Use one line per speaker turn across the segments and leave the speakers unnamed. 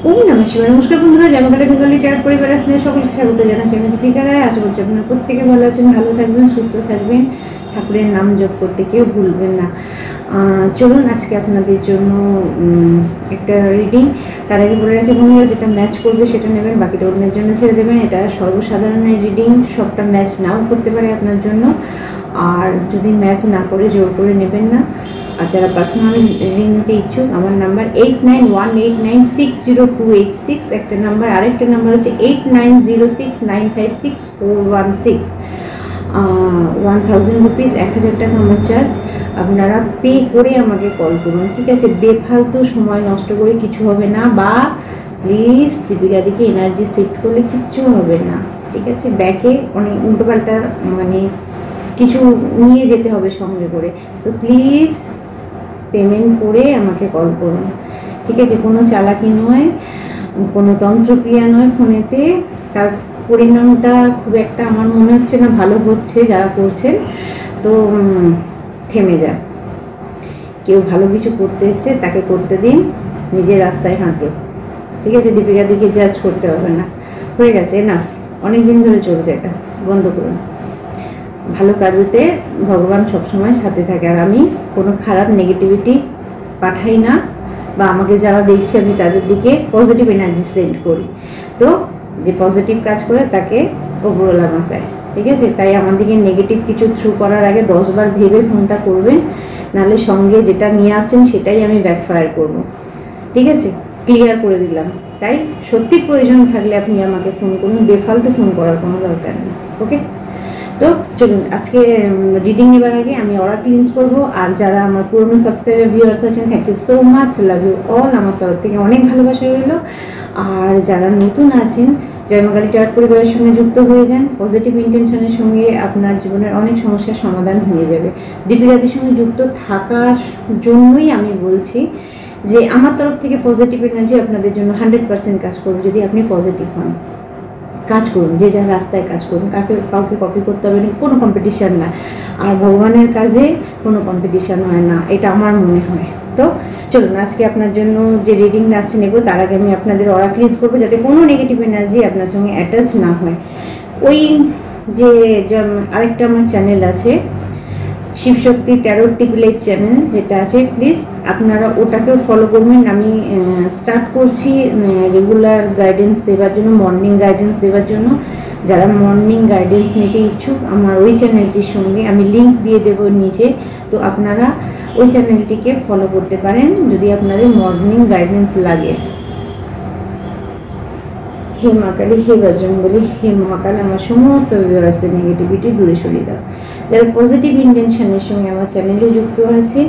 ওম নমঃ শিবায়। নমস্কার বন্ধুরা, জামাকালা বেঙ্গলি টায়ার পরিবারে আপনাদের সকলকে স্বাগত জানাচ্ছি। আমি দীপিকা রায়। আশা করছি আপনারা প্রত্যেকে ভালো আছেন, ভালো থাকবেন, সুস্থ থাকবেন, ঠাকুরের নাম জপ করতে কেউ ভুলবেন না। চলুন আজকে আপনাদের জন্য একটা রিডিং। তার আগে বলে রাখি বন্ধুরা, যেটা ম্যাচ করবে সেটা নেবেন, বাকিটা অন্যের জন্য ছেড়ে দেবেন। এটা সর্বসাধারণের রিডিং, সবটা ম্যাচ নাও করতে পারে আপনার জন্য। আর যদি ম্যাচ না করে জোর করে নেবেন না। আর যারা পার্সোনাল রিডিং নিতে ইচ্ছুক, আমার নাম্বার 8918960286 একটা নাম্বার, আরেকটা নাম্বার হচ্ছে 8906956416। 1000 রুপিস, 1000 টাকা আমার চার্জ। আপনারা পে করে আমাকে কল করুন, ঠিক আছে? বেফালতু সময় নষ্ট করে কিছু হবে না, বা প্লিজ দীপিকা দিকে এনার্জি শিফট করলে কিচ্ছু হবে না, ঠিক আছে? ব্যাকে অনেক উল্টোপাল্টা মানে কিছু নিয়ে যেতে হবে সঙ্গে করে। তো প্লিজ পেমেন্ট করে আমাকে কল করুন, ঠিক আছে? কোনো চালাকি নয়, কোনো তন্ত্রক্রিয়া নয় ফোনেতে। তার পরিণামটা খুব একটা আমার মনে হচ্ছে না ভালো হচ্ছে যারা করছেন। তো থেমে যান। কেউ ভালো কিছু করতে এসছে তাকে করতে দিন, নিজের রাস্তায় হাঁটুন, ঠিক আছে? দীপিকা দিকে জাজ করতে হবে না। হয়ে গেছে, এনাফ। অনেক দিন ধরে চলছে, এটা বন্ধ করুন। ভালো কাজেতে ভগবান সবসময় সাথে থাকে, আর আমি কোনো খারাপ নেগেটিভিটি পাঠাই না, বা আমাকে যারা দেখছে আমি তাদের দিকে পজিটিভ এনার্জি সেন্ড করি। তো যে পজিটিভ কাজ করে তাকে ওপরওয়ালা বাঁচায়, ঠিক আছে? তাই আমার দিকে নেগেটিভ কিছু থ্রু করার আগে 10 বার ভেবে ফোনটা করবেন, নাহলে সঙ্গে যেটা নিয়ে আসছেন সেটাই আমি ব্যাকফায়ার করব, ঠিক আছে? ক্লিয়ার করে দিলাম। তাই সত্যি প্রয়োজন থাকলে আপনি আমাকে ফোন করুন, বেফালতু ফোন করার কোনো দরকার নেই, ওকে? তো চলুন আজকে রিডিং নেবার আগে আমি অরা ক্লিনস করব। আর যারা আমার পুরনো সাবস্ক্রাইবার ভিউয়ার্স আছেন, thank you so much, love you all. আমার তরফ থেকে অনেক ভালোবাসা রইল। আর যারা নতুন আছেন, জয়মাকালী টায়ার পরিবারের সঙ্গে যুক্ত হয়ে যান। পজিটিভ ইন্টেনশনের সঙ্গে আপনার জীবনের অনেক সমস্যার সমাধান হয়ে যাবে। দীপিকাদির সঙ্গে যুক্ত থাকার জন্যই আমি বলছি যে আমার তরফ থেকে পজিটিভ এনার্জি আপনাদের জন্য 100% কাজ করবে যদি আপনি পজিটিভ হন। কাজ করুন, যে যার রাস্তায় কাজ করুন, কাউকে কপি করতে হবে না, কোনো কম্পিটিশান না। আর ভগবানের কাজে কোনো কম্পিটিশান হয় না, এটা আমার মনে হয়। তো চলুন আজকে আপনার জন্য যে রিডিংটা আসছে নেব, তার আগে আমি আপনাদের অরা ক্লিনস করবো, যাতে কোনো নেগেটিভ এনার্জি আপনার সঙ্গে অ্যাটাচ না হয়। ওই যে আরেকটা আমার চ্যানেল আছে, শিবশক্তি ট্যারোট টিপলাইট চ্যানেল যেটা আছে, প্লিজ আপনারা ওটাকেও ফলো করবেন। আমি স্টার্ট করছি রেগুলার গাইডেন্স দেওয়ার জন্য, মর্নিং গাইডেন্স দেওয়ার জন্য। যারা মর্নিং গাইডেন্স নিতে ইচ্ছুক, আমার ওই চ্যানেলটির সঙ্গে আমি লিঙ্ক দিয়ে দেবো নিচে। তো আপনারা ওই চ্যানেলটিকে ফলো করতে পারেন যদি আপনাদের মর্নিং গাইডেন্স লাগে। হে মা কালী, হে বজরংবলী, হে মহাকাল, আমার সমস্ত ভিউয়ার্সদের নেগেটিভিটি দূরে সরিয়ে দাও। যারা পজিটিভ ইন্টেনশনের সঙ্গে আমার চ্যানেলে যুক্ত আছে,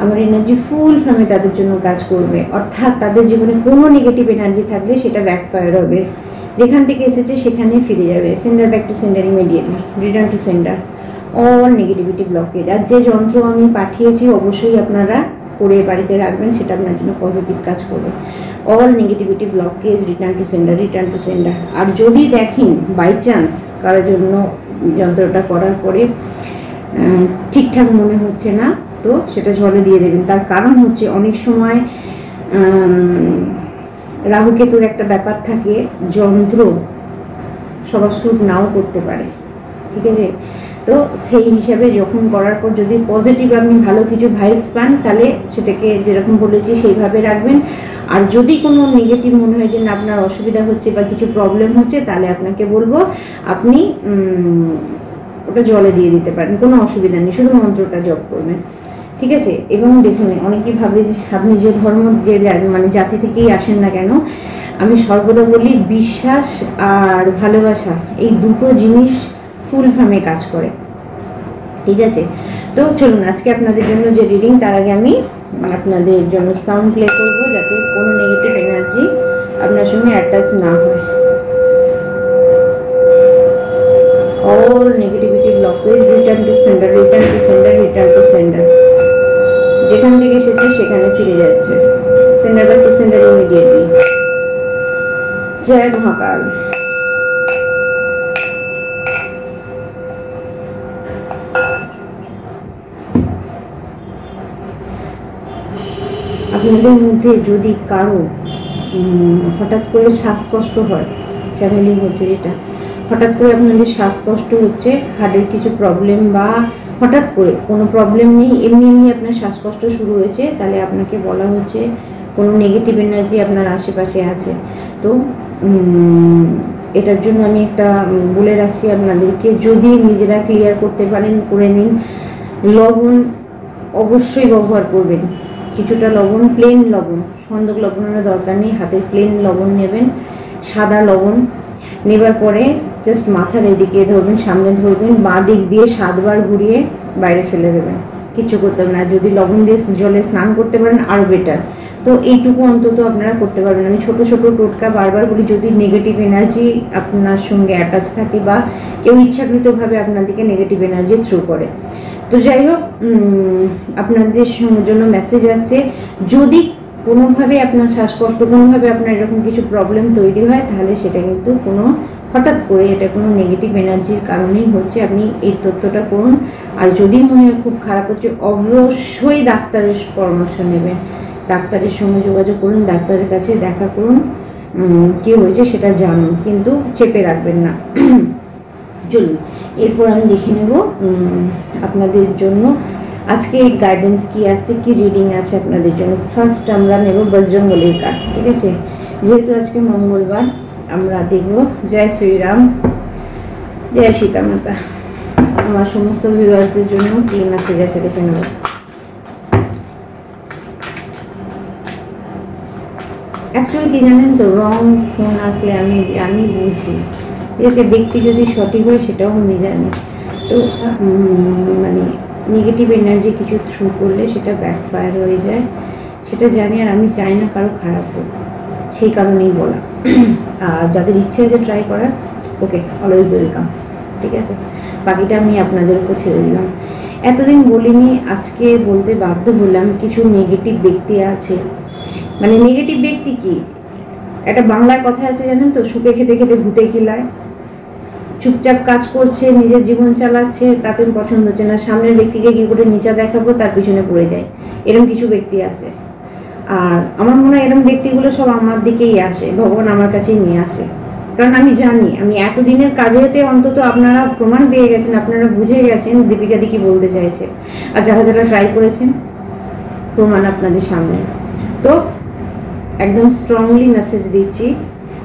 আমার এনার্জি ফুল ফ্লামে তাদের জন্য কাজ করবে। অর্থাৎ তাদের জীবনে কোনো নেগেটিভ এনার্জি থাকলে সেটা ব্যাকফায়ার হবে, যেখান থেকে এসেছে সেখানে ফিরে যাবে। Sender back to sender immediately, return to sender, all negativity blockage. আর যে যন্ত্র আমি পাঠিয়েছি অবশ্যই আপনারা করে বাড়িতে রাখবেন, সেটা আপনার জন্য পজিটিভ কাজ করবে। All negativity blockage, return to sender, return to sender. আর যদি দেখেন বাই চান্স কারোর জন্য যন্ত্রটা করার পরে ঠিকঠাক মনে হচ্ছে না, তো সেটা জলে দিয়ে দেবেন। তার কারণ হচ্ছে অনেক সময় রাহুকেতুর একটা ব্যাপার থাকে, যন্ত্র সবার শ্যুট নাও করতে পারে, ঠিক আছে? তো সেই হিসাবে যখন করার পর যদি পজিটিভ আপনি ভালো কিছু ভাইবস পান, তাহলে সেটাকে যেরকম বলেছি সেইভাবে রাখবেন। আর যদি কোনো নেগেটিভ মনে হয় যে না আপনার অসুবিধা হচ্ছে বা কিছু প্রবলেম হচ্ছে, তাহলে আপনাকে বলবো আপনি ওটা জলে দিয়ে দিতে পারেন, কোনো অসুবিধা নেই, শুধু মন্ত্রটা জপ করবেন, ঠিক আছে? এবং দেখুন, অনেকেই ভাবে যে আপনি যে ধর্ম যে মানে জাতি থেকেই আসেন না কেন, আমি সর্বদা বলি বিশ্বাস আর ভালোবাসা এই দুটো জিনিস ফুল ফ্লামে কাজ করে, ঠিক আছে? তো চলুন আজকে আপনাদের জন্য যে রিডিং, তার আগে আমি আপনাদের জন্য সাউন্ড প্লে করবো, যাতে কোনো নেগেটিভ এনার্জি আপনার সঙ্গে অ্যাটাচ না হয়। All negativity blockage, return to sender, return to sender, return to sender. যেখান থেকে এসেছে সেখানে ফিরে যাচ্ছে। Sender back to sender immediately. জয় মহাকাল। আপনাদের মধ্যে যদি কারো হঠাৎ করে শ্বাসকষ্ট হয়, চ্যানেলিং হচ্ছে যেটা, হঠাৎ করে আপনাদের শ্বাসকষ্ট হচ্ছে, হার্টের কিছু প্রবলেম বা হঠাৎ করে কোনো প্রবলেম নেই, এমনি এমনি আপনার শ্বাসকষ্ট শুরু হয়েছে, তাহলে আপনাকে বলা হচ্ছে কোনো নেগেটিভ এনার্জি আপনার আশেপাশে আছে। তো এটার জন্য আমি একটা বলে রাখছি আপনাদেরকে, যদি নিজেরা ক্লিয়ার করতে পারেন করে নিন। লবণ অবশ্যই ব্যবহার করবেন, কিছুটা লবণ, প্লেন লবণ, সন্দক লবণের দরকার নেই, হাতের প্লেন লবণ নেবেন, সাদা লবণ নেবার পরে জাস্ট মাথার এদিকে ধরবেন, সামনে ধরবেন, বাঁ দিক দিয়ে 7 বার ঘুরিয়ে বাইরে ফেলে দেবেন, কিছু করতে হবে না। যদি লবণ দিয়ে জলে স্নান করতে পারেন আরও বেটার। তো এইটুকু অন্তত আপনারা করতে পারবেন। আমি ছোট ছোট টোটকা বারবার বলি, যদি নেগেটিভ এনার্জি আপনার সঙ্গে অ্যাটাচ থাকে বা কেউ ইচ্ছাকৃতভাবে আপনাদেরকে নেগেটিভ এনার্জি থ্রো করে। তো যাই হোক, আপনাদের জন্য মেসেজ আসছে, যদি কোনোভাবে আপনার শ্বাসকষ্ট, কোনোভাবে আপনার এরকম কিছু প্রবলেম তৈরি হয়, তাহলে সেটা কিন্তু কোনো হঠাৎ করে এটা কোনো নেগেটিভ এনার্জির কারণেই হচ্ছে। আপনি এই তথ্যটা করুন। আর যদি মনে হয় খুব খারাপ হচ্ছে, অবশ্যই ডাক্তারের পরামর্শ নেবেন, ডাক্তারের সঙ্গে যোগাযোগ করুন, ডাক্তারের কাছে দেখা করুন, কী হয়েছে সেটা জানুন, কিন্তু চেপে রাখবেন না। চলুন এরপর আমি দেখে নেব আপনাদের জন্য আজকে গাইডেন্স কি আছে, কি রিডিং আছে আপনাদের জন্য। ফার্স্ট আমরা নেব বজরংবলীর কার্ড, ঠিক আছে? যেহেতু আজকে মঙ্গলবার, আমরা দেখব জয় শ্রীরাম, জয় সীতা মাতা। আমার সমস্ত ভিউয়ার্সদের জন্য কি মেসেজ আছে দেখে নেব। অ্যাকচুয়ালি কি জানেন তো, রং ফোন আসলে আমি জানি, বুঝি, ঠিক আছে? ব্যক্তি যদি সঠিক হয় সেটাও আমি জানি। তো মানে নেগেটিভ এনার্জি কিছু থ্রু করলে সেটা ব্যাকফায়ার হয়ে যায়, সেটা জানি। আর আমি চাই না কারো খারাপ হোক, সেই কারণেই বলা। আর যাদের ইচ্ছে আছে ট্রাই করার, ওকে, অলওয়েজ ওয়েলকাম, ঠিক আছে? বাকিটা আমি আপনাদের উপর ছেড়ে দিলাম। এতদিন বলিনি, আজকে বলতে বাধ্য হলাম। কিছু নেগেটিভ ব্যক্তি আছে, মানে নেগেটিভ ব্যক্তি কি, একটা বাংলায় কথা আছে জানেন তো, শুকে খেতে খেতে ভূতে কিলায়। চুপচাপ কাজ করছে, নিজের জীবন চালাচ্ছে, তাতে পছন্দ হচ্ছে না, সামনের ব্যক্তিকে কী করে নিচা দেখাবো তার পিছনে পড়ে যায়। এরকম কিছু ব্যক্তি আছে। আর আমার মনে হয় এরকম ব্যক্তিগুলো সব আমার দিকেই আসে, ভগবান আমার কাছেই নিয়ে আসে। কারণ আমি জানি, আমি এতদিনের কাজেতে অন্তত আপনারা প্রমাণ পেয়ে গেছেন, আপনারা বুঝে গেছেন দীপিকা দি কি বলতে চাইছে। আর যারা যারা ট্রাই করেছেন, প্রমাণ আপনাদের সামনে। তো একদম স্ট্রংলি মেসেজ দিচ্ছি,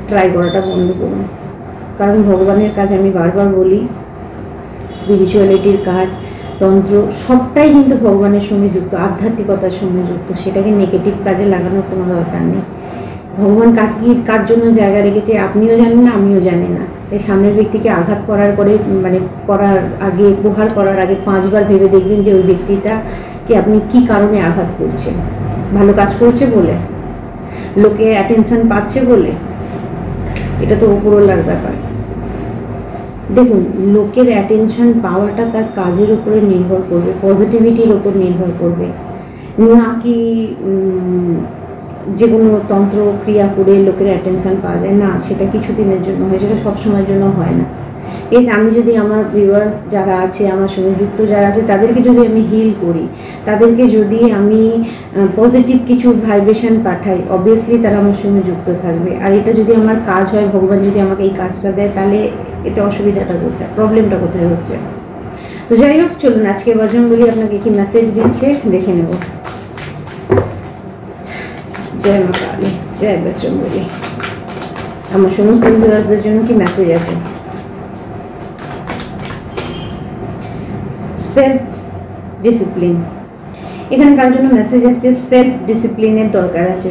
ট্রাই করাটা বন্ধ করুন। কারণ ভগবানের কাজ, আমি বারবার বলি, স্পিরিচুয়ালিটির কাজ, তন্ত্র, সবটাই কিন্তু ভগবানের সঙ্গে যুক্ত, আধ্যাত্মিকতার সঙ্গে যুক্ত। সেটাকে নেগেটিভ কাজে লাগানোর কোনো দরকার নেই। ভগবান কার জন্য জায়গা রেখেছে আপনিও জানেন না, আমিও জানি না। তাই সামনের ব্যক্তিকে আঘাত করার পরে, মানে করার আগে, প্রহার করার আগে 5 বার ভেবে দেখবেন যে ওই ব্যক্তিটাকে আপনি কি কারণে আঘাত করছেন। ভালো কাজ করছে বলে, লোকে অ্যাটেনশন পাচ্ছে বলে? এটা তো উপরওয়ালার ব্যাপার। দেখুন, লোকের অ্যাটেনশন পাওয়াটা তার কাজের উপরে নির্ভর করবে, পজিটিভিটির উপর নির্ভর করবে, না কি যে কোনো তন্ত্র ক্রিয়া করে লোকের অ্যাটেনশন পাওয়া যায় না। সেটা কিছুদিনের জন্য হয়, সেটা সবসময়ের জন্য হয় না। এই আমি যদি আমার ভিউয়ার্স যারা আছে, আমার সঙ্গে যুক্ত যারা আছে, তাদেরকে যদি আমি হিল করি, তাদেরকে যদি আমি পজিটিভ কিছু ভাইব্রেশন পাঠাই, অবভিয়াসলি তারা আমার সঙ্গে যুক্ত থাকবে। আর এটা যদি আমার কাজ হয়, ভগবান যদি আমাকে এই কাজটা দেয়, তাহলে এতে অসুবিধাটা কোথায়, প্রবলেমটা কোথায় হচ্ছে? তো যাই হোক, চলুন আজকে বজরংবলী আপনাকে কি মেসেজ দিচ্ছে দেখে নেব। জয় মা কালী, জয় বজরংবলী। আমার সমস্ত ভিউয়ার্সদের জন্য কি মেসেজ আছে? সেলফ ডিসিপ্লিন, এখানে কার জন্য মেসেজ আসছে? সেলফ ডিসিপ্লিনের দরকার আছে।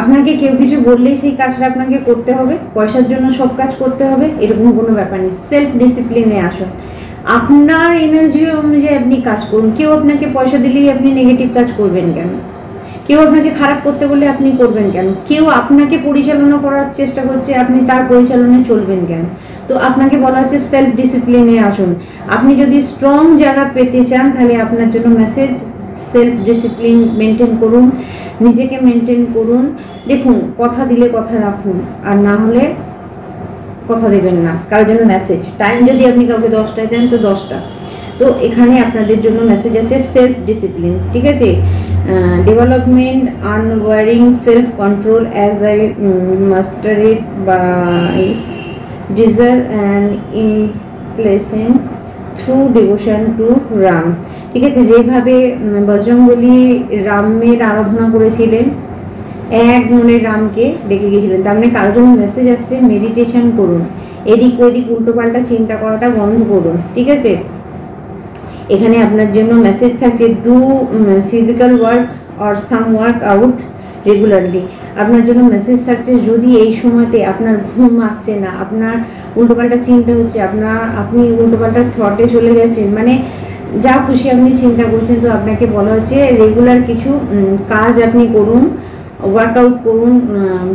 আপনাকে কেউ কিছু বললেই সেই কাজটা আপনাকে করতে হবে, পয়সার জন্য সব কাজ করতে হবে, এরকম কোনো ব্যাপার নেই। সেলফ ডিসিপ্লিনে আসুন, আপনার এনার্জি অনুযায়ী আপনি কাজ করুন। কেউ আপনাকে পয়সা দিলেই আপনি নেগেটিভ কাজ করবেন কেন? কেউ আপনাকে খারাপ করতে বলে আপনি করবেন কেন? কেউ আপনাকে পরিচালনা করার চেষ্টা করছে, আপনি তার পরিচালনায় চলবেন কেন? তো আপনাকে বলা হচ্ছে সেলফ ডিসিপ্লিনে আসুন। আপনি যদি স্ট্রং জায়গা পেতে চান, তাহলে আপনার জন্য মেসেজ, সেলফ ডিসিপ্লিন মেনটেন করুন, নিজেকে মেনটেন করুন। দেখুন, কথা দিলে কথা রাখুন, আর না হলে কথা দেবেন না। কারোর জন্য মেসেজ, টাইম যদি আপনি কাউকে 10টায় দেন তো 10টা, তো এখানে আপনাদের জন্য মেসেজ আছে সেলফ ডিসিপ্লিন, ঠিক আছে, development, unwavering self control as I mastered by desire and embracing through devotion to Ram. ঠিক আছে, যেভাবে বজরংবলী রামের আরাধনা করেছিলেন, এক মনে রামকে ডেকে গিয়েছিলেন, তার মানে কারোর জন্য মেসেজ আসছে মেডিটেশন করুন, এদিক ওদিক উল্টোপাল্টা চিন্তা করাটা বন্ধ করুন। ঠিক আছে, এখানে আপনার জন্য মেসেজ থাকছে do physical work or some work out regularly. আপনার জন্য মেসেজ থাকছে যদি এই সময়তে আপনার ঘুম আসছে না, আপনার উল্টোপাল্টা চিন্তা হচ্ছে, আপনি উল্টোপাল্টা থটে চলে গেছেন, মানে যা খুশি আপনি চিন্তা করছেন, তো আপনাকে বলা হচ্ছে রেগুলার কিছু কাজ আপনি করুন, ওয়ার্কআউট করুন,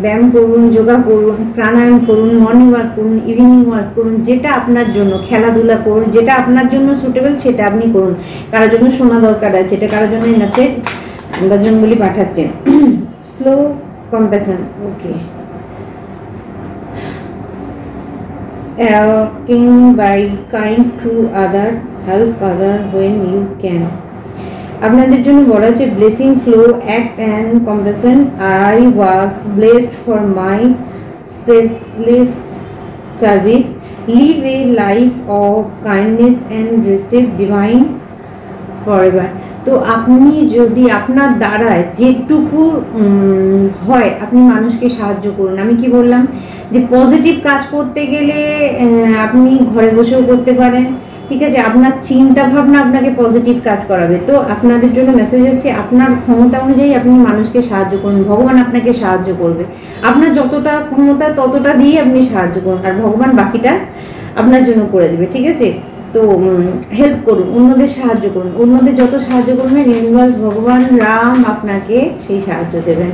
ব্যায়াম করুন, যোগা করুন, প্রাণায়াম করুন, মর্নিং ওয়াক করুন, ইভিনিং ওয়াক করুন, যেটা আপনার জন্য, খেলাধুলা করুন, যেটা আপনার জন্য সুটেবল সেটা আপনি করুন। কারোর জন্য শোনা দরকার আছে, এটা কারোর জন্য নাচে বজরংবলী পাঠাচ্ছেন। Slow compassion, okay, acting by kind to other, help other when you can। আপনাদের জন্য বলা হচ্ছে blessing flow, act and compassion. I was blessed for my selfless service, live a life of kindness and receive divine forever. তো আপনি যদি আপনার দ্বারায় যেটুকু হয় আপনি মানুষকে সাহায্য করুন। আমি কি বললাম যে পজিটিভ কাজ করতে গেলে আপনি ঘরে বসেও করতে পারেন, ঠিক আছে, আপনার চিন্তা ভাবনা আপনাকে পজিটিভ কাজ করাবে। তো আপনাদের জন্য মেসেজ হচ্ছে আপনার ক্ষমতা অনুযায়ী আপনি মানুষকে সাহায্য করুন, ভগবান আপনাকে সাহায্য করবে। আপনার যতটা ক্ষমতা ততটা দিয়ে আপনি সাহায্য করুন, আর ভগবান বাকিটা আপনার জন্য করে দেবে। ঠিক আছে, তো হেল্প করুন, অন্যদের সাহায্য করুন, অন্যদের যত সাহায্য করবেন ইউনিভার্স, ভগবান রাম আপনাকে সেই সাহায্য দেবেন।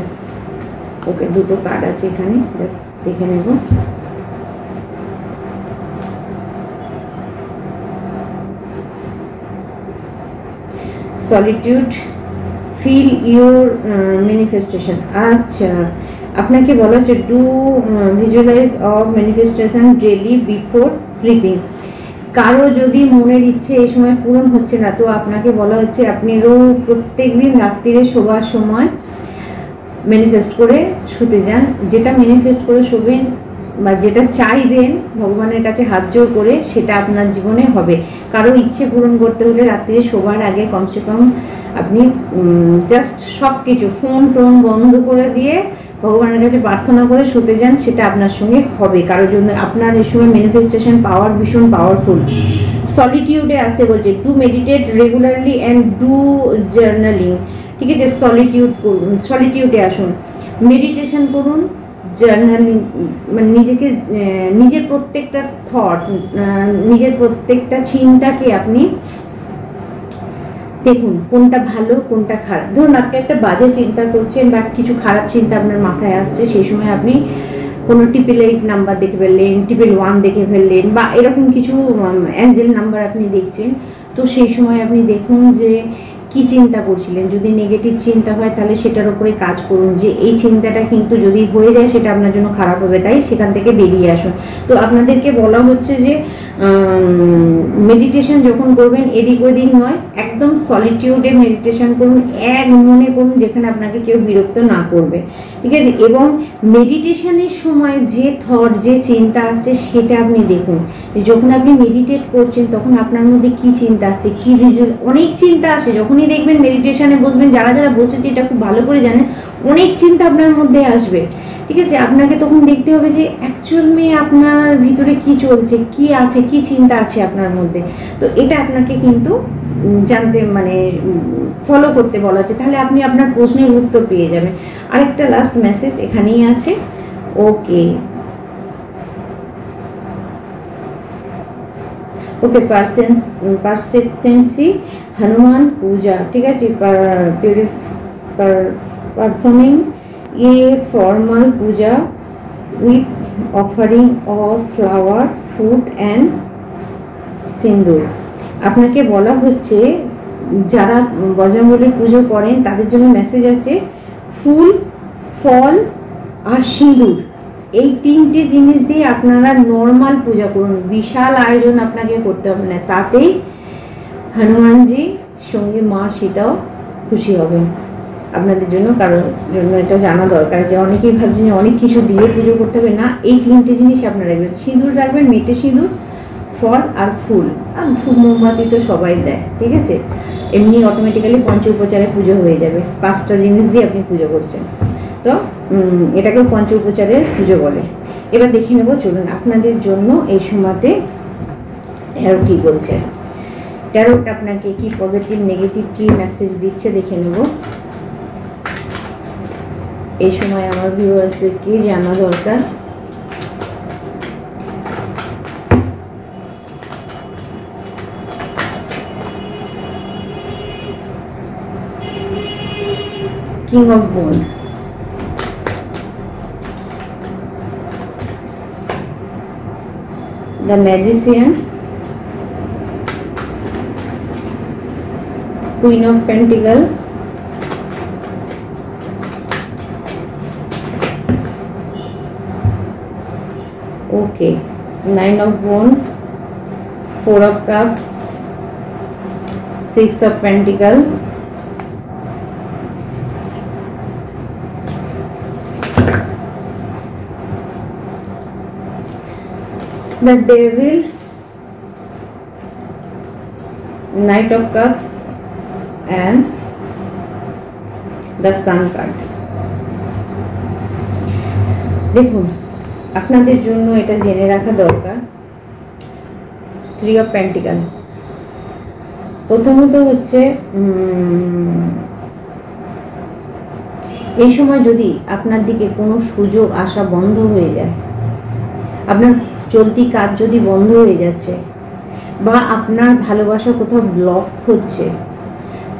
ওকে, দুটো কার্ড আছে এখানে, জাস্ট দেখে নেব। Solitude, feel your manifestation. আচ্ছা, আপনাকে বলা হচ্ছে do visualize of manifestation daily before sleeping. কারো যদি মনের ইচ্ছে এই সময় পূরণ হচ্ছে না, তো আপনাকে বলা হচ্ছে আপনি প্রত্যেক দিন রাত্রিরে শোবার সময় ম্যানিফেস্ট করে শুতে যান। যেটা ম্যানিফেস্ট করে শোবেন বা যেটা চাইবেন ভগবানের কাছে হাত জোর করে, সেটা আপনার জীবনে হবে। কারো ইচ্ছে পূরণ করতে হলে রাত্রিরে শোবার আগে কমসে কম আপনি জাস্ট সব কিছু ফোন টোন বন্ধ করে দিয়ে ভগবানের কাছে প্রার্থনা করে শুতে যান, সেটা আপনার সঙ্গে হবে। কারোর জন্য আপনার এই সময় ম্যানিফেস্টেশন পাওয়ার ভীষণ পাওয়ারফুল। সলিটিউডে আসতে বলছে do meditate regularly and do journaling. ঠিক আছে, সলিটিউড করুন, সলিটিউডে আসুন, মেডিটেশন করুন, জার্নালিং, মানে নিজেকে, নিজের প্রত্যেকটা থট, নিজের প্রত্যেকটা চিন্তাকে আপনি দেখুন কোনটা ভালো কোনটা খারাপ। ধরুন আপনি একটা বাজে চিন্তা করছেন বা কিছু খারাপ চিন্তা আপনার মাথায় আসছে, সেই সময় আপনি কোনো 888 নাম্বার দেখে ফেললেন, 111 দেখে ফেললেন, বা এরকম কিছু অ্যাঞ্জেল নাম্বার আপনি দেখছেন, তো সেই সময় আপনি দেখুন যে কি চিন্তা করছিলেন। যদি নেগেটিভ চিন্তা হয় তাহলে সেটার উপরে কাজ করুন, যে এই চিন্তাটা কিন্তু যদি হয়ে যায় সেটা আপনার জন্য খারাপ হবে, তাই সেখান থেকে বেরিয়ে আসুন। তো আপনাদেরকে বলা হচ্ছে যে মেডিটেশন যখন করবেন এদিক ওদিক নয়, একদম সলিটিউডে মেডিটেশন করুন, এক মনে করুন, যেখানে আপনাকে কেউ বিরক্ত না করবে। ঠিক আছে, এবং মেডিটেশনের সময় যে থট, যে চিন্তা আসছে সেটা আপনি দেখুন। যখন আপনি মেডিটেট করছেন তখন আপনার মধ্যে কি চিন্তা আসছে, কি ভিজুয়াল, অনেক চিন্তা আসে। যখনই দেখবেন মেডিটেশনে বসবেন, যারা যারা বসেছে এটা খুব ভালো করে জানেন, অনেক চিন্তা আপনার মধ্যে আসবে। ঠিক আছে, আপনাকে তখন দেখতে হবে যে অ্যাকচুয়ালি আপনার ভিতরে কি চলছে, কি আছে, কি চিন্তা আছে আপনার মধ্যে। তো এটা আপনাকে কিন্তু জানতে, মানে ফলো করতে বলা হচ্ছে, তাহলে আপনি আপনার প্রশ্নের উত্তর পেয়ে যাবেন। আরেকটা লাস্ট মেসেজ এখানেই আছে। ওকে ওকে, পারসেপশনসি হনুমান পূজা। ঠিক আছে, performing a formal Puja with offering of flower, food and সিন্দুর। আপনাকে বলা হচ্ছে যারা বজরংবলীর পুজো করেন তাদের জন্য মেসেজ আছে ফুল, ফল আর সিঁদুর, এই তিনটে জিনিস দিয়ে আপনারা নর্মাল পূজা করুন, বিশাল আয়োজন আপনাকে করতে হবে না, তাতেই হনুমানজি সঙ্গে মা সীতাও খুশি হবেন আপনাদের জন্য। কারোর জন্য এটা জানা দরকার যে অনেকেই ভাবছেন যে অনেক কিছু দিয়ে পুজো করতে হবে না, এই তিনটে জিনিস আপনারা রাখবেন। সিঁদুর রাখবেন, মেটে সিঁদুর, ফল আর ফুল, আর ধূপ মোমবাতি তো সবাই দেয়, ঠিক আছে। এমনি অটোমেটিক্যালি পঞ্চ উপচারে পুজো হয়ে যাবে, 5টা জিনিস দিয়ে আপনি পুজো করছেন, তো এটাকেও পঞ্চ উপচারের পুজো বলে। এবার দেখে নেব, চলুন আপনাদের জন্য এই সময়তে ট্যারো কী বলছে, ট্যারোটা আপনাকে কি পজিটিভ নেগেটিভ কি মেসেজ দিচ্ছে দেখে নেব। এই সময় আমার ভিউয়ার্সদের কি জানা দরকার। King of Wands, the Magician, Queen of Pentacles, okay, 9 of Wands, 4 of Cups, 6 of Pentacles, the Devil, Knight of Cups and the Sun card. দেখুন আপনাদের জন্য এটা জেনে রাখা দরকার, 3 of Pentacles প্রথমত হচ্ছে এই সময় যদি আপনার দিকে কোনো সুযোগ আসা বন্ধ হয়ে যায়, আপনার চলতি কাজ যদি বন্ধ হয়ে যাচ্ছে বা আপনার ভালোবাসা কোথাও ব্লক হচ্ছে,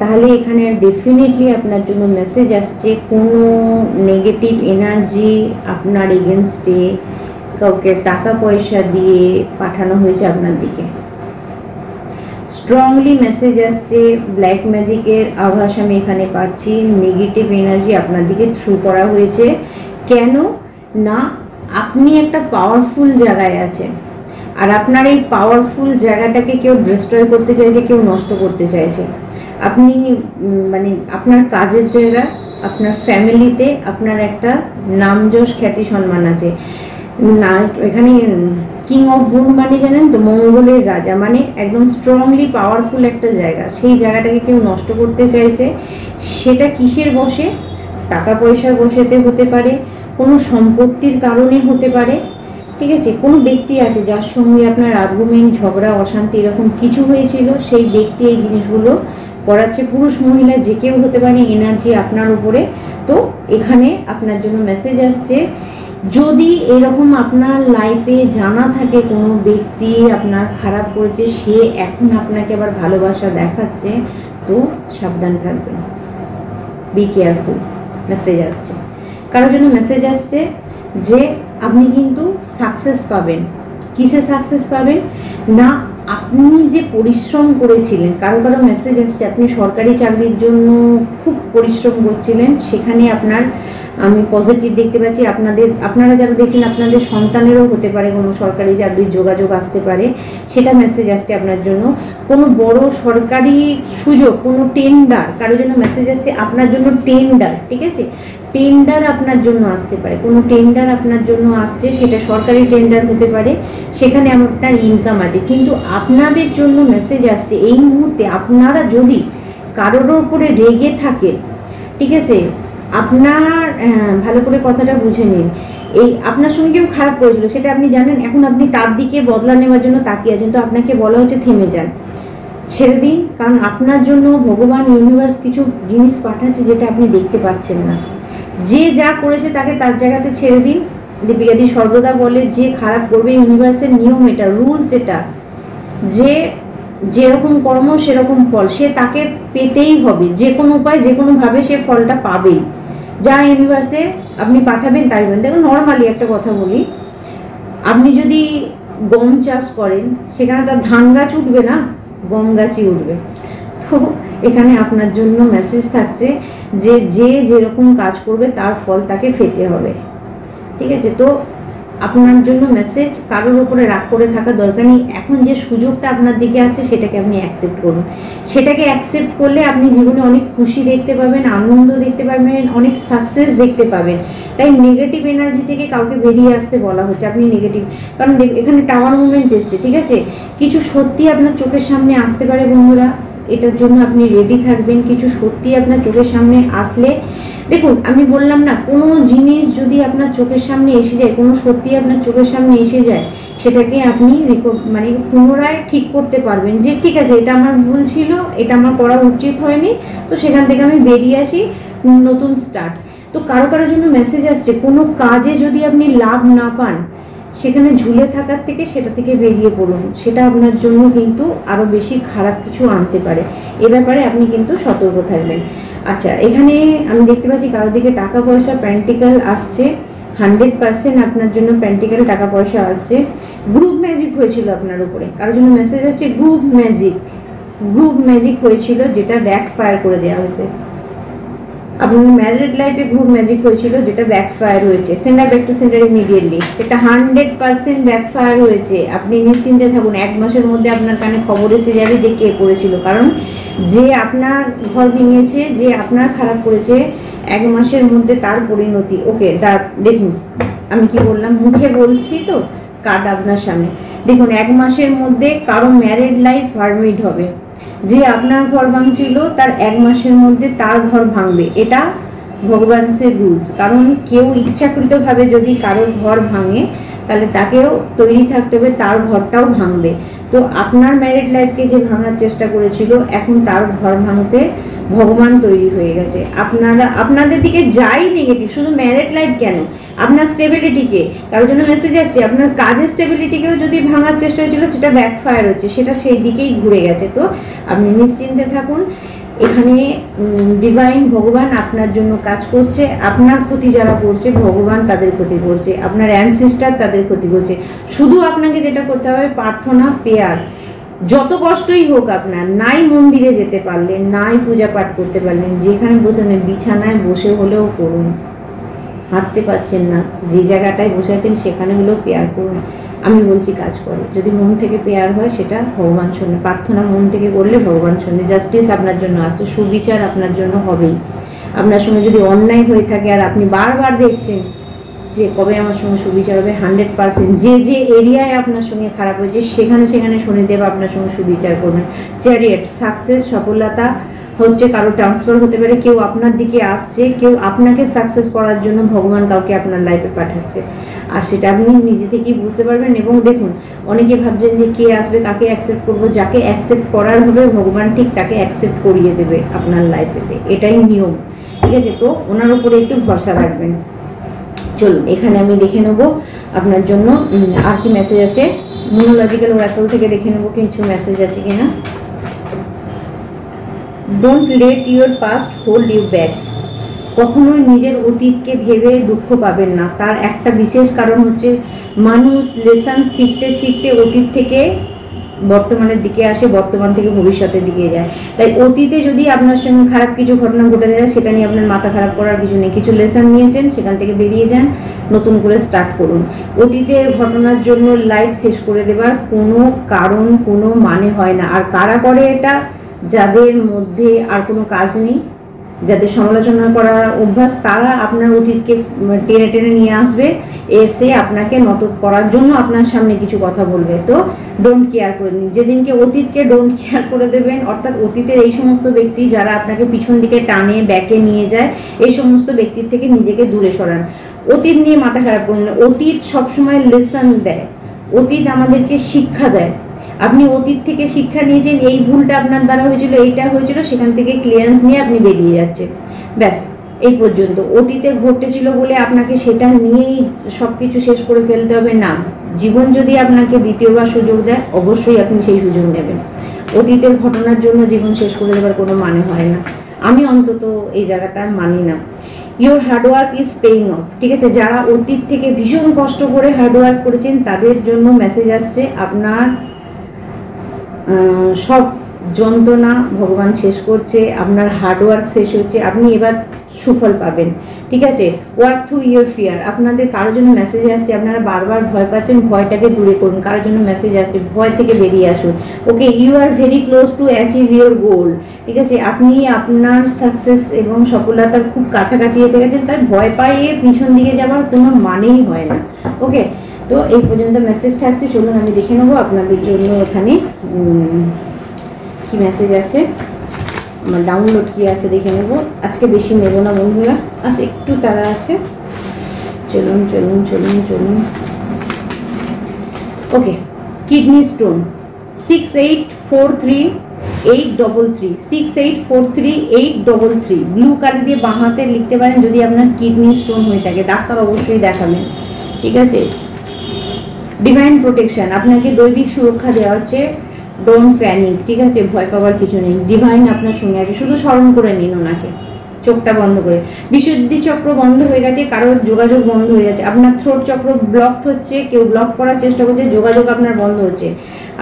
তাহলে এখানে ডেফিনেটলি আপনার জন্য মেসেজ আসছে কোনো নেগেটিভ এনার্জি আপনার এগেনস্টে কাউকে টাকা পয়সা দিয়ে পাঠানো হয়েছে আপনার দিকে। স্ট্রংলি মেসেজ আসছে, ব্ল্যাক ম্যাজিকের আভাস আমি এখানে পাচ্ছি, নেগেটিভ এনার্জি আপনার দিকে থ্রু করা হয়েছে। কেন না, আপনি একটা পাওয়ারফুল জায়গায় আছেন, আর আপনার এই পাওয়ারফুল জায়গাটাকে কেউ ডিস্ট্রয় করতে চাইছে, কেউ নষ্ট করতে চাইছে। আপনি মানে আপনার কাজের জায়গা, আপনার ফ্যামিলিতে আপনার একটা নামযশ খ্যাতি সম্মান আছে না। এখানে কিং অফ ওয়ান্ড মানে জানেন তো, মঙ্গলের রাজা, মানে একদম স্ট্রংলি পাওয়ারফুল একটা জায়গা, সেই জায়গাটাকে কেউ নষ্ট করতে চাইছে। সেটা কিসের বশে? টাকা পয়সার বশেতে হতে পারে, কোনো সম্পত্তির কারণে হতে পারে, ঠিক আছে। কোনো ব্যক্তি আছে যার সঙ্গে আপনার আর্গুমেন্ট, ঝগড়া, অশান্তি এরকম কিছু হয়েছিল, সেই ব্যক্তি এই জিনিসগুলো করাচ্ছে। পুরুষ মহিলা যে কেউ হতে পারে, এনার্জি আপনার উপরে। তো এখানে আপনার জন্য মেসেজ আসছে, যদি এরকম আপনার লাইফে জানা থাকে কোনো ব্যক্তি আপনার খারাপ করেছে, সে এখন আপনাকে আবার ভালোবাসা দেখাচ্ছে, তো সাবধান থাকবেন, বি কেয়ারফুল। মেসেজ আসছে কারোর জন্য, মেসেজ আসছে যে আপনি কিন্তু সাকসেস পাবেন। কিসে সাকসেস পাবেন না, আপনি যে পরিশ্রম করেছিলেন, কারো কারো মেসেজ আসছে আপনি সরকারি চাকরির জন্য খুব পরিশ্রম করছিলেন, সেখানে আপনার আমি পজিটিভ দেখতে পাচ্ছি। আপনারা যারা দেখছেন আপনাদের সন্তানেরও হতে পারে কোনো সরকারি চাকরির যোগাযোগ আসতে পারে, সেটা মেসেজ আসছে আপনার জন্য। কোনো বড় সরকারি সুযোগ, কোনো টেন্ডার, কারোর জন্য মেসেজ আসছে আপনার জন্য টেন্ডার, ঠিক আছে। টেন্ডার আপনার জন্য আসতে পারে, কোনো টেন্ডার আপনার জন্য আসছে, সেটা সরকারি টেন্ডার হতে পারে, সেখানে আপনার ইনকাম আছে। কিন্তু আপনাদের জন্য মেসেজ আসছে এই মুহূর্তে আপনারা যদি কারোর ওপরে রেগে থাকেন, ঠিক আছে, আপনার ভালো করে কথাটা বুঝে নিন, এই আপনার সঙ্গে কেউ খারাপ করেছিল সেটা আপনি জানেন, এখন আপনি তার দিকে বদলা নেওয়ার জন্য তাকিয়ে আছেন, তো আপনাকে বলা হচ্ছে থেমে যান, ছেড়ে দিন। কারণ আপনার জন্য ভগবান, ইউনিভার্স কিছু জিনিস পাঠাচ্ছে যেটা আপনি দেখতে পাচ্ছেন না। যে যা করেছে তাকে তার জায়গাতে ছেড়ে দিন। দীপিকাদি সর্বদা বলে যে খারাপ করবে, ইউনিভার্সের নিয়ম এটা, রুলস এটা, যে যেরকম কর্ম সেরকম ফল, সে তাকে পেতেই হবে, যে কোনো উপায় যে কোনোভাবে সে ফলটা পাবেই। যা ইউনিভার্সে আপনি পাঠাবেন তাই বলেন। দেখুন নর্মালি একটা কথা বলি, আপনি যদি গম চাষ করেন, সেখানে তার ধান গাছ উঠবে না, গম গাছই উঠবে। তো এখানে আপনার জন্য মেসেজ থাকছে যে যে যেরকম কাজ করবে তার ফল তাকে পেতে হবে, ঠিক আছে। তো আপনার জন্য মেসেজ, কারোর উপরে রাগ করে থাকা দরকার নেই। এখন যে সুযোগটা আপনার দিকে আসছে সেটাকে আপনি অ্যাকসেপ্ট করুন। সেটাকে অ্যাকসেপ্ট করলে আপনি জীবনে অনেক খুশি দেখতে পাবেন, আনন্দ দেখতে পাবেন, অনেক সাকসেস দেখতে পাবেন। তাই নেগেটিভ এনার্জি থেকে কাউকে বেরিয়ে আসতে বলা হচ্ছে। আপনি নেগেটিভ, কারণ এখানে টাওয়ার মুভমেন্ট এসছে, ঠিক আছে? কিছু সত্যি আপনার চোখের সামনে আসতে পারে বন্ধুরা, এটার জন্য আপনি রেডি থাকবেন। কিছু সত্যি আপনার চোখের সামনে আসলে, দেখুন আমি বললাম না, কোনো জিনিস যদি আপনার চোখের সামনে এসে যায়, কোনো সত্যি আপনার চোখের সামনে এসে যায়, সেটাকে আপনি মানে পুনরায় ঠিক করতে পারবেন যে ঠিক আছে এটা আমার ভুল ছিল, এটা আমার করা উচিত হয়নি, তো সেখান থেকে আমি বেরিয়ে আসি, নতুন স্টার্ট। তো কারো কারোর জন্য মেসেজ আসছে, কোনো কাজে যদি আপনি লাভ না পান, সেখানে ঝুলে থাকার থেকে সেটা থেকে বেরিয়ে পড়ুন। সেটা আপনার জন্য কিন্তু আরও বেশি খারাপ কিছু আনতে পারে। এ ব্যাপারে আপনি কিন্তু সতর্ক থাকবেন। আচ্ছা, এখানে আমি দেখতে পাচ্ছি কারোর দিকে টাকা পয়সা প্র্যাকটিক্যাল আসছে। 100% আপনার জন্য প্র্যাকটিক্যাল টাকা পয়সা আসছে। গ্রুপ ম্যাজিক হয়েছিল আপনার উপরে, কারোর জন্য মেসেজ আসছে গ্রুপ ম্যাজিক হয়েছিল, যেটা ব্যাক ফায়ার করে দেওয়া হয়েছে। আপনার ম্যারিড লাইফে গ্রুপ ম্যাজিক হয়েছিল, যেটা ব্যাকফায়ার হয়েছে। Centre back to centre immediately, এটা 100% ব্যাকফায়ার হয়েছে। আপনি নিশ্চিন্তে থাকুন, 1 মাসের মধ্যে আপনার কানে খবর এসে যাবে যে কে করেছিল। কারণ যে আপনার ঘর ভেঙেছে, যে আপনার খারাপ করেছে, 1 মাসের মধ্যে তার পরিণতি। ওকে, দেখুন আমি কি বললাম, মুখে বলছি তো, কার্ড আপনার সামনে দেখুন। 1 মাসের মধ্যে কারো ম্যারিড লাইফ ভার্মিট হবে। যে আপনার ঘর ভাঙছিল তার 1 মাসের মধ্যে তার ঘর ভাঙবে, এটা ভগবানের রুলস। কারণ কেউ ইচ্ছাকৃতভাবে যদি কারোর ঘর ভাঙে, তাহলে তাকেও তৈরি থাকতে হবে, তার ঘরটাও ভাঙবে। তো আপনার ম্যারিড লাইফকে যে ভাঙার চেষ্টা করেছিল, এখন তার ঘর ভাঙতে ভগবান তৈরি হয়ে গেছে। আপনাদের দিকে যাই নেগেটিভ, শুধু ম্যারিড লাইফ কেন, আপনার স্টেবিলিটিকে, কারোর জন্য মেসেজ আসছে আপনার কাজের স্টেবিলিটিকেও যদি ভাঙার চেষ্টা হয়েছিল, সেটা ব্যাকফায়ার হচ্ছে, সেটা সেই দিকেই ঘুরে গেছে। তো আপনি নিশ্চিন্তে থাকুন, এখানে ডিভাইন ভগবান আপনার জন্য কাজ করছে। আপনার ক্ষতি যারা করছে, ভগবান তাদের ক্ষতি করছে, আপনার অ্যানসেস্টার তাদের ক্ষতি করছে। শুধু আপনাকে যেটা করতে হবে, প্রার্থনা, প্রেয়ার, যত কষ্টই হোক আপনার, নাই মন্দিরে যেতে পারলেন, নাই পূজা পাঠ করতে পারলেন, যেখানে বসে নেন, বিছানায় বসে হলেও করুন। হাঁটতে পারছেন না, যে জায়গাটায় বসে আছেন সেখানে হলেও প্রেয়ার করুন। আমি বলছি কাজ করে, যদি মন থেকে প্রেয়ার হয় সেটা ভগবান শোনে। প্রার্থনা মন থেকে করলে ভগবান শোনে। জাস্টিস আপনার জন্য আছে, সুবিচার আপনার জন্য হবেই। আপনার সঙ্গে যদি অন্যায় হয়ে থাকে আর আপনি বারবার দেখছেন যে কবে আমার সঙ্গে সুবিচার হবে, 100% যে এরিয়ায় আপনার সঙ্গে খারাপ হয়েছে, সেখানে শনিদেব আপনার সঙ্গে সুবিচার করবেন। চ্যারিয়েট, সাকসেস, সফলতা হচ্ছে, কারো ট্রান্সফার হতে পারে, কেউ আপনার দিকে আসছে, কেউ আপনাকে সাকসেস করার জন্য ভগবান কাউকে আপনার লাইফে পাঠাচ্ছে, আর সেটা আপনি নিজে থেকেই বুঝতে পারবেন। এবং দেখুন, অনেকে ভাবছেন যে কে আসবে, কাকে অ্যাকসেপ্ট করবো। যাকে অ্যাকসেপ্ট করার হবে, ভগবান ঠিক তাকে অ্যাকসেপ্ট করিয়ে দেবে আপনার লাইফেতে, এটাই নিয়ম, ঠিক আছে? তো ওনার উপরে একটু ভরসা রাখবেন। চলুন এখানে আমি দেখে নেব আপনার জন্য আর কি মেসেজ আছে। নিউমোলজিক্যাল ওরাকল থেকে দেখে নেব কিছু মেসেজ আছে কিনা। Don't let your past hold you back. কখনোই নিজের অতীতকে ভেবে দুঃখ পাবেন না। তার একটা বিশেষ কারণ হচ্ছে, মানুষ লেসন শিখতে শিখতে অতীত থেকে বর্তমানের দিকে আসে, বর্তমান থেকে ভবিষ্যতের দিকে যায়। তাই অতীতে যদি আপনার সঙ্গে খারাপ কিছু ঘটনা ঘটে যায়, সেটা নিয়ে আপনার মাথা খারাপ করার কিছু নেই। কিছু লেসন নিয়েছেন, সেখান থেকে বেরিয়ে যান, নতুন করে স্টার্ট করুন। অতীতের ঘটনার জন্য লাইফ শেষ করে দেবার কোনো কারণ, কোনো মানে হয় না। আর কারা করে এটা? যাদের মধ্যে আর কোনো কাজ নেই, যাদের সমালোচনা করার অভ্যাস, তারা আপনার অতীতকে টেনে টেনে নিয়ে আসবে, এসে আপনাকে নত করার জন্য আপনার সামনে কিছু কথা বলবে। তো ডোন্ট কেয়ার করে দিন। যেদিনকে অতীতকে ডোন্ট কেয়ার করে দেবেন, অর্থাৎ অতীতের এই সমস্ত ব্যক্তি যারা আপনাকে পিছন দিকে টানে, ব্যাকে নিয়ে যায়, এই সমস্ত ব্যক্তির থেকে নিজেকে দূরে সরান। অতীত নিয়ে মাথা খারাপ করুন না। অতীত সবসময় লেসন দেয়, অতীত আমাদেরকে শিক্ষা দেয়। আপনি অতীত থেকে শিক্ষা নিয়েছেন, এই ভুলটা আপনার দ্বারা হয়েছিল, এইটা হয়েছিল, সেখান থেকে ক্লিয়ারেন্স নিয়ে আপনি বেরিয়ে যাচ্ছেন, ব্যাস এই পর্যন্ত। অতীতে ঘটেছিল বলে আপনাকে সেটা নিয়েই সব কিছু শেষ করে ফেলতে হবে না। জীবন যদি আপনাকে দ্বিতীয়বার সুযোগ দেয়, অবশ্যই আপনি সেই সুযোগ নেবেন। অতীতের ঘটনার জন্য জীবন শেষ করে দেওয়ার কোনো মানে হয় না। আমি অন্তত এই জায়গাটা মানি না। Your hard work is paying of, ঠিক আছে? যারা অতীত থেকে ভীষণ কষ্ট করে হার্ডওয়ার্ক করেছেন, তাদের জন্য মেসেজ আসছে, আপনার সব যন্ত্রণা ভগবান শেষ করছে, আপনার হার্ডওয়ার্ক শেষ হচ্ছে, আপনি এবার সুফল পাবেন, ঠিক আছে। Work through your fear. আপনাদের কারোর জন্য মেসেজ আসছে, আপনারা বারবার ভয় পাচ্ছেন, ভয়টাকে দূরে করুন। কারোর জন্য মেসেজ আসছে, ভয় থেকে বেরিয়ে আসুন। Okay, you are very close to achieve your goal, ঠিক আছে। আপনি আপনার সাকসেস এবং সফলতার খুব কাছাকাছি এসে গেছেন, তাই ভয় পাইয়ে পিছন দিকে যাওয়ার কোনো মানেই হয় না। ওকে, তো এই পর্যন্ত মেসেজ থাকছে। চলুন আমি দেখে নেবো আপনাদের জন্য এখানে কি মেসেজ আছে, আমার ডাউনলোড কি আছে দেখে নেব। আজকে বেশি নেব না বন্ধুরা, আজ একটু তাড়া আছে। চলুন চলুন চলুন চলুন। ওকে, কিডনি স্টোন 68438333 68438333 ব্লু কালি দিয়ে বাঁ হাতে লিখতে পারেন যদি আপনার কিডনি স্টোন হয়ে থাকে। ডাক্তার অবশ্যই দেখাবেন, ঠিক আছে। ডিভাইন প্রোটেকশন, আপনাকে দৈবিক সুরক্ষা দেওয়া হচ্ছে। ডোন্ট প্যানিক, ঠিক আছে, ভয় পাওয়ার কিছু নেই। ডিভাইন আপনার সঙ্গে আছে, শুধু স্মরণ করে নিন ওনাকে চোখটা বন্ধ করে। বিশুদ্ধি চক্র বন্ধ হয়ে গেছে, কারোর যোগাযোগ বন্ধ হয়ে যাচ্ছে। আপনার থ্রোট চক্র ব্লকড হচ্ছে, কেউ ব্লক করার চেষ্টা করছে, যোগাযোগ আপনার বন্ধ হচ্ছে।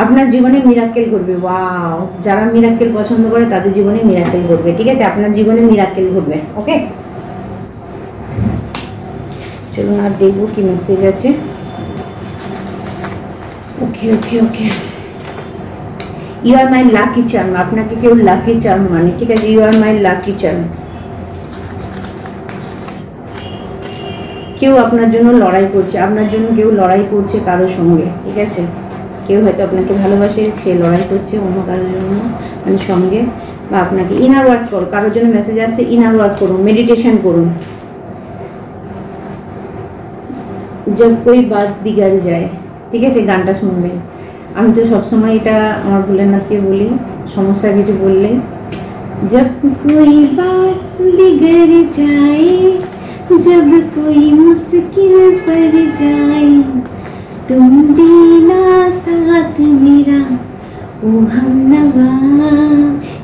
আপনার জীবনে মিরাক্কেল ঘটবে। ওয়াও, যারা মিরাক্কেল পছন্দ করে তাদের জীবনে মিরাক্কেল ঘটবে, ঠিক আছে। আপনার জীবনে মিরাক্কেল ঘটবে। ওকে, চলুন আর দেখবো কি মেসেজ আছে। Okay okay okay, you are my lucky charm. আপনাকে কেউ লাকি চার্ম মানে, ঠিক আছে। You are my lucky charm. কেউ আপনার জন্য লড়াই করছে, আপনার জন্য কেউ লড়াই করছে কারোর সঙ্গে, ঠিক আছে। কেউ হয়তো আপনাকে ভালোবাসে, সে লড়াই করছে অন্য কারোর জন্য মানে সঙ্গে, বা আপনাকে ইনার ওয়ার্ক করো। কারোর জন্য মেসেজ আসছে, ইনার ওয়ার্ক করুন, মেডিটেশন করুন। জব কোই বাত বিগড় যায়, ঠিক আছে, গানটা শুনবেন। আমি তো সবসময় এটা আমার ভোলেনাথকে বলি, সমস্যা কিছু বললে, জব কোই বাত বিগড় যায়, जब कोई मुश्किल पड़ जाए, तुम देना साथ मेरा ও हमनवा।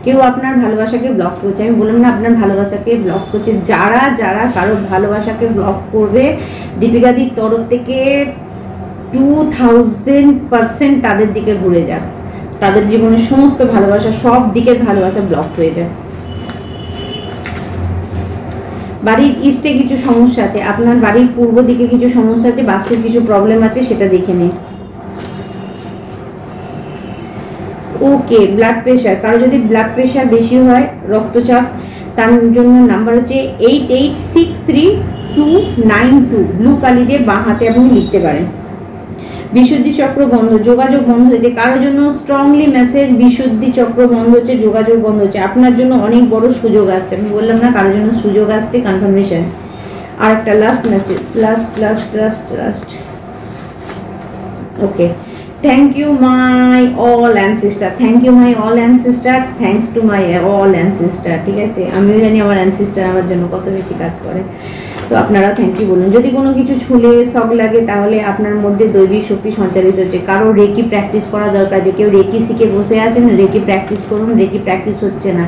কেউ আপনার ভালোবাসাকে ব্লক করছে, আমি বললাম না আপনার ভালোবাসাকে ব্লক করছে। যারা যারা কারো ভালোবাসাকে ব্লক করবে, দীপিকাদির তরফ থেকে 2000% তাদের দিকে ঘুরে যাক। তাদের জীবনের সমস্ত ভালোবাসা, সব দিকের ভালোবাসা ব্লক হয়ে যায়। বাড়ির ইস্টে কিছু সমস্যা আছে, আপনার বাড়ির পূর্ব দিকে কিছু সমস্যা আছে, বাস্তুর কিছু প্রবলেম আছে, সেটা দেখে নিন। ওকে, ব্লাড প্রেশার, কারো যদি ব্লাড প্রেশার বেশি হয়, রক্তচাপ, তার জন্য নাম্বার হচ্ছে 88633292। ব্লু কালি দিয়ে বাঁ হাতে আপনি লিখতে পারেন। বিশুদ্ধি চক্র বন্ধ, যোগাযোগ বন্ধ হয়েছে। কারোর জন্য স্ট্রংলি মেসেজ, বিশুদ্ধি চক্র বন্ধ হচ্ছে, যোগাযোগ বন্ধ হচ্ছে। আপনার জন্য অনেক বড় সুযোগ আসছে, আমি বললাম না কারোর জন্য সুযোগ আসছে, কনফার্মেশন। আর একটা last message, last. Okay, thank you my all ancestor, thank you my all ancestor, thanks to my all ancestor, ঠিক আছে। আমিও জানি আমার অ্যানসেস্টার আমার জন্য কত বেশি কাজ করে, তো আপনারাও থ্যাংক ইউ বলুন। যদি কোনো কিছু ছুলে শক লাগে, তাহলে আপনার মধ্যে দৈবিক শক্তি সঞ্চালিত হচ্ছে। কারো রেকি প্র্যাকটিস করা দরকার, যে কেউ রেকি শিখে বসে আছেন, রেকি প্র্যাকটিস করুন। রেকি প্র্যাকটিস হচ্ছে না,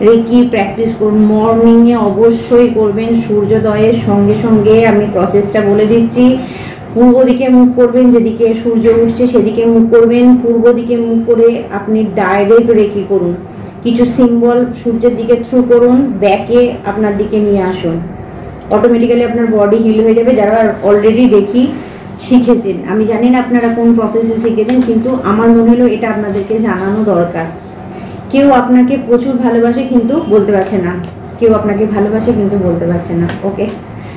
রেকি প্র্যাকটিস করুন। মর্নিংয়ে অবশ্যই করবেন, সূর্যোদয়ের সঙ্গে সঙ্গে। আমি প্রসেসটা বলে দিচ্ছি। পূর্ব দিকে মুখ করবেন, যেদিকে সূর্য উঠছে সেদিকে মুখ করবেন। পূর্ব দিকে মুখ করে আপনি ডাইরেক্ট রেকি করুন। কিছু সিম্বল সূর্যের দিকে থ্রু করুন, ব্যাকে আপনার দিকে নিয়ে আসুন। অটোমেটিক্যালি আপনার বডি হিল হয়ে যাবে। যারা অলরেডি রেকি শিখেছেন, আমি জানি না আপনারা কোন প্রসেসে শিখেছেন, কিন্তু আমার মনে হলো এটা আপনাদেরকে জানানো দরকার। কেউ আপনাকে প্রচুর ভালোবাসে কিন্তু বলতে পারছে না, কেউ আপনাকে ভালোবাসে কিন্তু বলতে পারছে না। ওকে,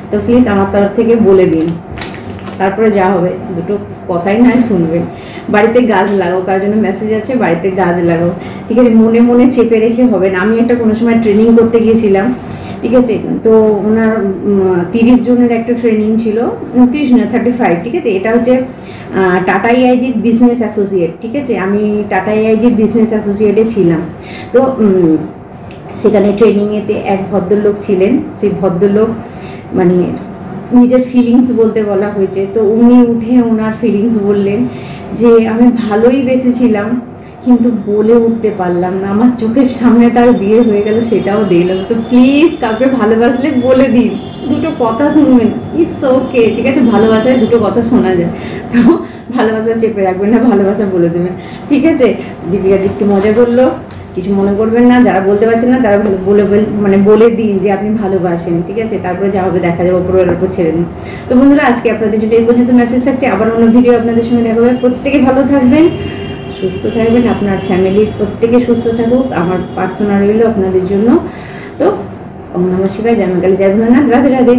তো প্লিজ আমার তরফ থেকে বলে দিন, তারপরে যা হবে দুটো কথাই না শুনবেন। বাড়িতে গাছ লাগাও, কার জন্য মেসেজ আছে, বাড়িতে গাছ লাগাও, ঠিক আছে। মনে মনে চেপে রেখে হবে না। আমি একটা কোনো সময় ট্রেনিং করতে গিয়েছিলাম, ঠিক আছে। তো ওনার 30 জনের একটা ট্রেনিং ছিল, 30 না 35, ঠিক আছে। এটা হচ্ছে টাটা আইআইজির বিজনেস অ্যাসোসিয়েট, ঠিক আছে। আমি টাটা আইআইজির বিজনেস অ্যাসোসিয়েটে ছিলাম। তো সেখানে ট্রেনিংয়েতে এক ভদ্রলোক ছিলেন। সেই ভদ্রলোক মানে নিজের ফিলিংস বলতে বলা হয়েছে, তো উনি উঠে ওনার ফিলিংস বললেন যে আমি ভালোই বেঁচেছিলাম কিন্তু বলে উঠতে পারলাম না, আমার চোখের সামনে তার বিয়ে হয়ে গেল সেটাও দেখলাম। তো প্লিজ কাউকে ভালোবাসলে বলে দিন, দুটো কথা শুনবেন, ইটস ওকে, ঠিক আছে। ভালোবাসায় দুটো কথা শোনা যায়, তো ভালোবাসা চেপে রাখবেন না, ভালোবাসা বলে দেবেন, ঠিক আছে। দীপিকা একটু মজা করলো, কিছু মনে করবেন না, যারা বলতে পারছেন না তারা বলে দিন যে আপনি ভালোবাসেন, ঠিক আছে? তারপরে যা হবে দেখা যাবে, উপরওয়ালার উপর ছেড়ে দিন। তো বন্ধুরা, আজকে আপনাদের জন্য এই পর্যন্ত মেসেজ থাকছে, আবার অন্য ভিডিও আপনাদের সঙ্গে দেখা হবে। প্রত্যেকে ভালো থাকবেন, সুস্থ থাকবেন, আপনার ফ্যামিলির প্রত্যেকে সুস্থ থাকুক, আমার প্রার্থনা রইল আপনাদের জন্য। তো ওম নমঃ শিবায়, জয় মা কালী, জয় ভোলানাথ, রাধে রাধে।